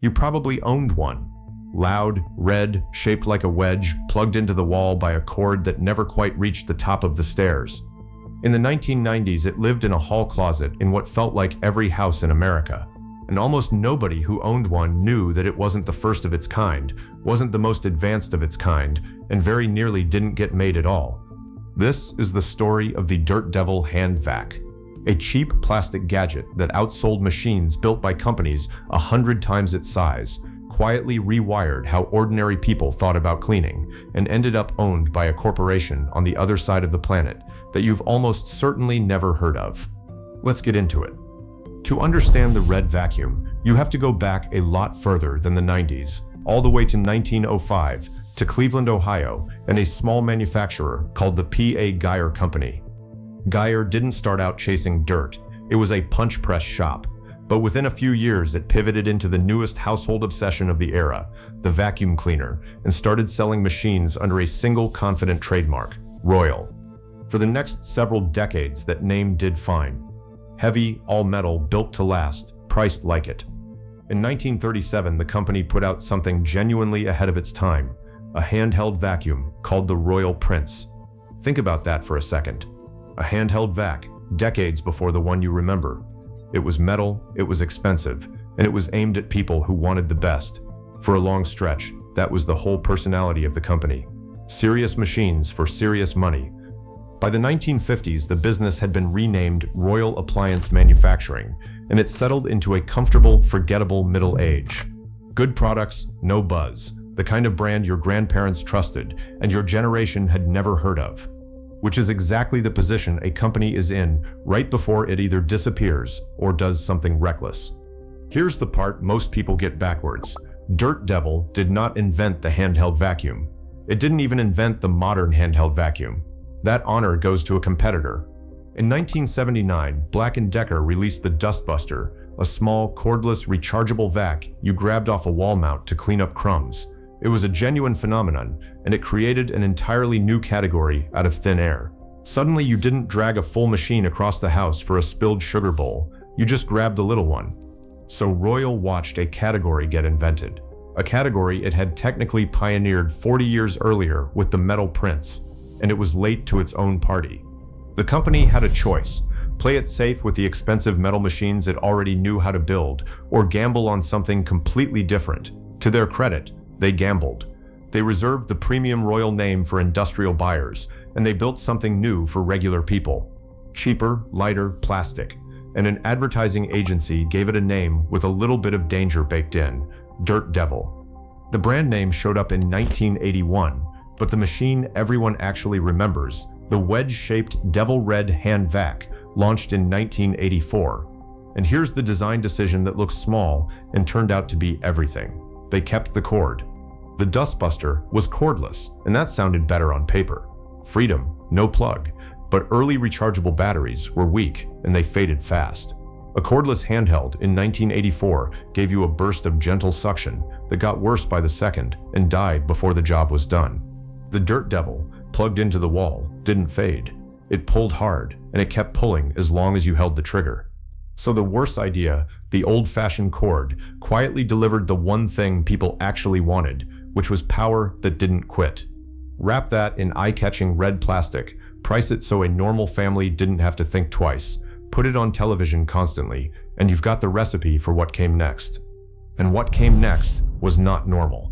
You probably owned one. Loud, red, shaped like a wedge, plugged into the wall by a cord that never quite reached the top of the stairs. In the 1990s, it lived in a hall closet in what felt like every house in America. And almost nobody who owned one knew that it wasn't the first of its kind, wasn't the most advanced of its kind, and very nearly didn't get made at all. This is the story of the Dirt Devil Hand Vac, a cheap plastic gadget that outsold machines built by companies 100 times its size, quietly rewired how ordinary people thought about cleaning, and ended up owned by a corporation on the other side of the planet that you've almost certainly never heard of. Let's get into it. To understand the red vacuum, you have to go back a lot further than the 90s, all the way to 1905, to Cleveland, Ohio, and a small manufacturer called the P.A. Geyer Company. Geyer didn't start out chasing dirt. It was a punch press shop. But within a few years, it pivoted into the newest household obsession of the era, the vacuum cleaner, and started selling machines under a single confident trademark, Royal. For the next several decades, that name did fine. Heavy, all-metal, built to last, priced like it. In 1937, the company put out something genuinely ahead of its time, a handheld vacuum called the Royal Prince. Think about that for a second. A handheld vac, decades before the one you remember. It was metal, it was expensive, and it was aimed at people who wanted the best. For a long stretch, that was the whole personality of the company. Serious machines for serious money. By the 1950s, the business had been renamed Royal Appliance Manufacturing, and it settled into a comfortable, forgettable middle age. Good products, no buzz, the kind of brand your grandparents trusted and your generation had never heard of. Which is exactly the position a company is in right before it either disappears or does something reckless. Here's the part most people get backwards. Dirt Devil did not invent the handheld vacuum. It didn't even invent the modern handheld vacuum. That honor goes to a competitor. In 1979, Black & Decker released the Dustbuster, a small, cordless, rechargeable vac you grabbed off a wall mount to clean up crumbs. It was a genuine phenomenon, and it created an entirely new category out of thin air. Suddenly, you didn't drag a full machine across the house for a spilled sugar bowl. You just grabbed the little one. So Royal watched a category get invented. A category it had technically pioneered 40 years earlier with the Metal Prince, and it was late to its own party. The company had a choice: play it safe with the expensive metal machines it already knew how to build, or gamble on something completely different. To their credit, they gambled. They reserved the premium Royal name for industrial buyers, and they built something new for regular people. Cheaper, lighter, plastic. And an advertising agency gave it a name with a little bit of danger baked in: Dirt Devil. The brand name showed up in 1981, but the machine everyone actually remembers, the wedge-shaped Devil Red Hand Vac, launched in 1984. And here's the design decision that looks small and turned out to be everything. They kept the cord. The Dustbuster was cordless, and that sounded better on paper. Freedom, no plug, but early rechargeable batteries were weak and they faded fast. A cordless handheld in 1984 gave you a burst of gentle suction that got worse by the second and died before the job was done. The Dirt Devil, plugged into the wall, didn't fade. It pulled hard, and it kept pulling as long as you held the trigger. So the worst idea, the old-fashioned cord, quietly delivered the one thing people actually wanted, which was power that didn't quit. Wrap that in eye-catching red plastic, price it so a normal family didn't have to think twice, put it on television constantly, and you've got the recipe for what came next. And what came next was not normal.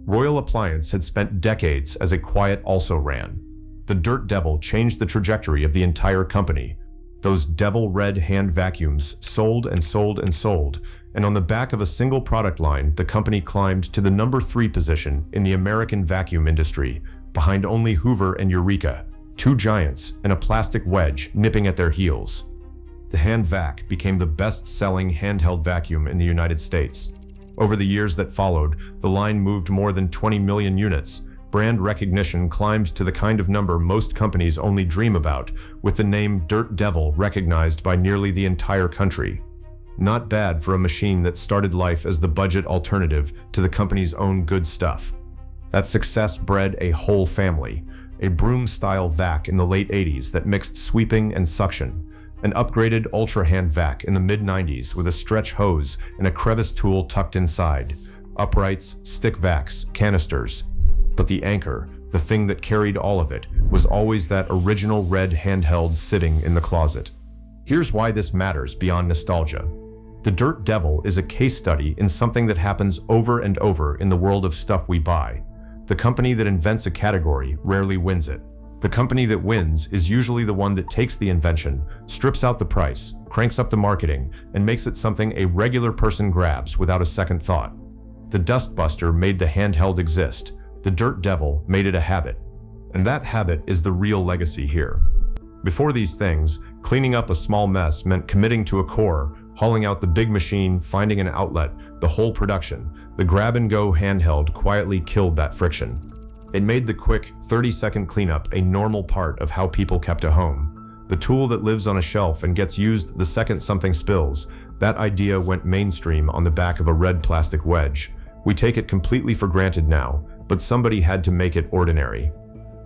Royal Appliance had spent decades as a quiet also-ran. The Dirt Devil changed the trajectory of the entire company. Those devil red hand vacuums sold and sold and sold, and on the back of a single product line, the company climbed to the number 3 position in the American vacuum industry, behind only Hoover and Eureka, two giants and a plastic wedge nipping at their heels. The Hand Vac became the best-selling handheld vacuum in the United States. Over the years that followed, the line moved more than 20 million units. Brand recognition climbed to the kind of number most companies only dream about, with the name Dirt Devil recognized by nearly the entire country. Not bad for a machine that started life as the budget alternative to the company's own good stuff. That success bred a whole family, a broom-style vac in the late 80s that mixed sweeping and suction, an upgraded Ultra Hand Vac in the mid-90s with a stretch hose and a crevice tool tucked inside, uprights, stick vacs, canisters. But the anchor, the thing that carried all of it, was always that original red handheld sitting in the closet. Here's why this matters beyond nostalgia. The Dirt Devil is a case study in something that happens over and over in the world of stuff we buy. The company that invents a category rarely wins it. The company that wins is usually the one that takes the invention, strips out the price, cranks up the marketing, and makes it something a regular person grabs without a second thought. The Dustbuster made the handheld exist. The Dirt Devil made it a habit. And that habit is the real legacy here. Before these things, cleaning up a small mess meant committing to a core, hauling out the big machine, finding an outlet, the whole production. The grab-and-go handheld quietly killed that friction. It made the quick, 30-second cleanup a normal part of how people kept a home. The tool that lives on a shelf and gets used the second something spills, that idea went mainstream on the back of a red plastic wedge. We take it completely for granted now, but somebody had to make it ordinary.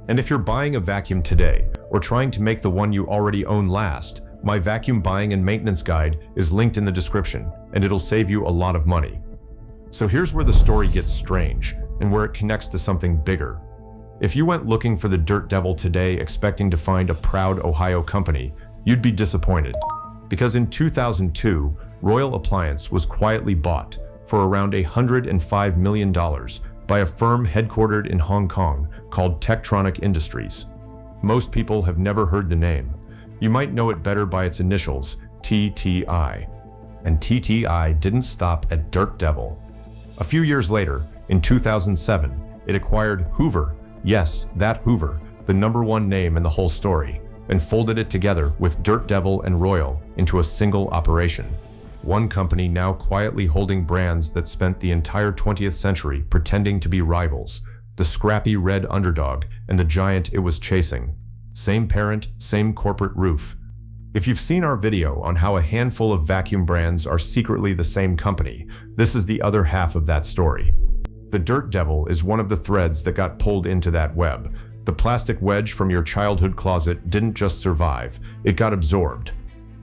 And if you're buying a vacuum today, or trying to make the one you already own last, my vacuum buying and maintenance guide is linked in the description, and it'll save you a lot of money. So here's where the story gets strange, and where it connects to something bigger. If you went looking for the Dirt Devil today expecting to find a proud Ohio company, you'd be disappointed. Because in 2002, Royal Appliance was quietly bought for around $105 million by a firm headquartered in Hong Kong called Tektronic Industries. Most people have never heard the name. You might know it better by its initials, TTI. And TTI didn't stop at Dirt Devil. A few years later, in 2007, it acquired Hoover, yes, that Hoover, the #1 name in the whole story, and folded it together with Dirt Devil and Royal into a single operation. One company now quietly holding brands that spent the entire 20th century pretending to be rivals, the scrappy red underdog and the giant it was chasing. Same parent, same corporate roof. If you've seen our video on how a handful of vacuum brands are secretly the same company, this is the other half of that story. The Dirt Devil is one of the threads that got pulled into that web. The plastic wedge from your childhood closet didn't just survive, it got absorbed.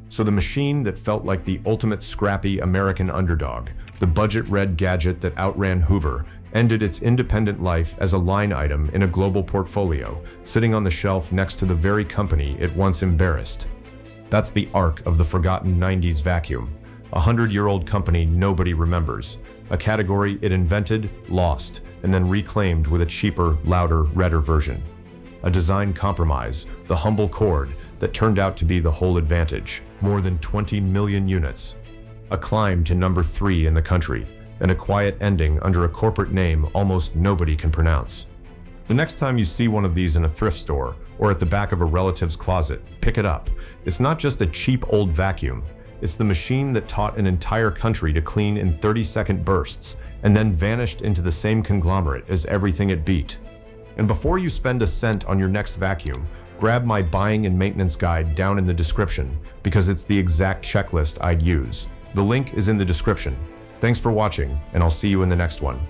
So the machine that felt like the ultimate scrappy American underdog, the budget red gadget that outran Hoover, ended its independent life as a line item in a global portfolio, sitting on the shelf next to the very company it once embarrassed. That's the arc of the forgotten 90s vacuum. A 100-year-old company nobody remembers. A category it invented, lost, and then reclaimed with a cheaper, louder, redder version. A design compromise, the humble cord, that turned out to be the whole advantage. More than 20 million units. A climb to #3 in the country, and a quiet ending under a corporate name almost nobody can pronounce. The next time you see one of these in a thrift store, or at the back of a relative's closet, pick it up. It's not just a cheap old vacuum. It's the machine that taught an entire country to clean in 30-second bursts, and then vanished into the same conglomerate as everything it beat. And before you spend a cent on your next vacuum, grab my buying and maintenance guide down in the description, because it's the exact checklist I'd use. The link is in the description. Thanks for watching, and I'll see you in the next one.